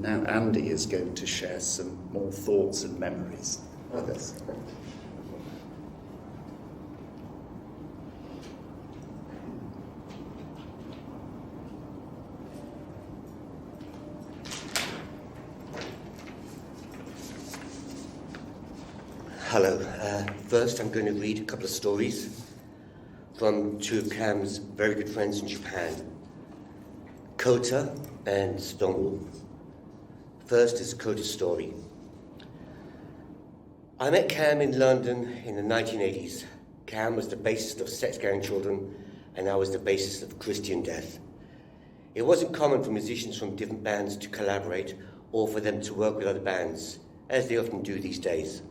now Andy is going to share some more thoughts and memories with us. Hello. First, I'm going to read a couple of stories from two of Cam's very good friends in Japan, Kota and Stonewall. First is Kota's story. I met Cam in London in the 1980s. Cam was the bassist of Sex Gang Children, and I was the bassist of Christian Death. It wasn't common for musicians from different bands to collaborate or for them to work with other bands, as they often do these days.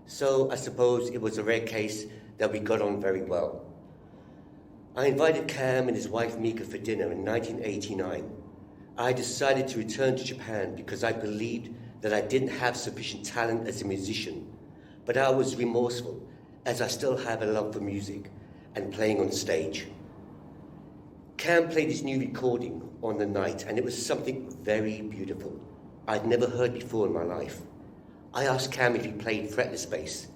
So I suppose it was a rare case that we got on very well. I invited Cam and his wife Mika for dinner in 1989. I decided to return to Japan because I believed that I didn't have sufficient talent as a musician, but I was remorseful as I still have a love for music and playing on stage. Cam played his new recording on the night, and it was something very beautiful I'd never heard before in my life. I asked Cam if he played fretless bass.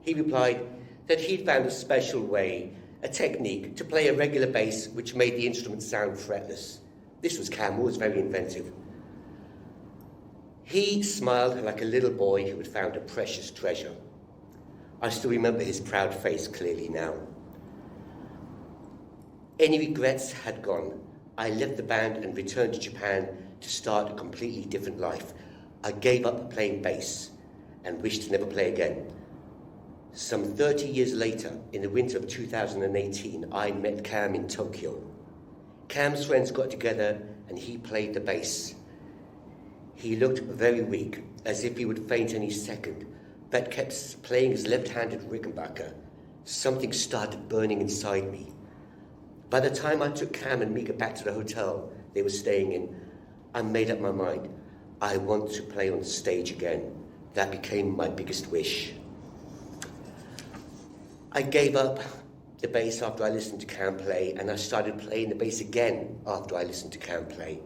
He replied that he'd found a special way, a technique, to play a regular bass which made the instrument sound fretless. This was Cam, always very inventive. He smiled like a little boy who had found a precious treasure. I still remember his proud face clearly now. Any regrets had gone. I left the band and returned to Japan to start a completely different life. I gave up playing bass and wished to never play again. Some 30 years later, in the winter of 2018, I met Cam in Tokyo. Cam's friends got together and he played the bass. He looked very weak, as if he would faint any second, but kept playing his left-handed rickenbacker. Something started burning inside me. By the time I took Cam and Mika back to the hotel they were staying in, I made up my mind. I want to play on stage again. That became my biggest wish. I gave up the bass after I listened to Cam play, and I started playing the bass again after I listened to Cam play.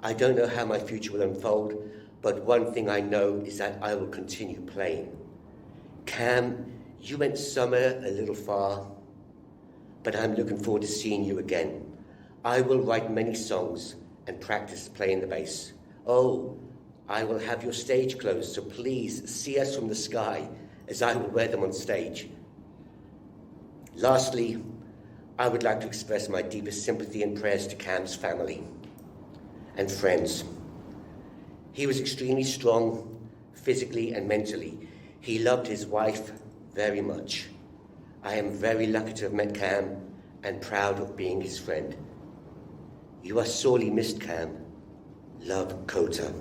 I don't know how my future will unfold, but one thing I know is that I will continue playing. Cam, you went somewhere a little far, but I'm looking forward to seeing you again. I will write many songs and practice playing the bass. Oh, I will have your stage clothes, so please see us from the sky as I will wear them on stage. Lastly, I would like to express my deepest sympathy and prayers to Cam's family and friends. He was extremely strong, physically and mentally. He loved his wife very much. I am very lucky to have met Cam and proud of being his friend. You are sorely missed, Cam. Love, Kota.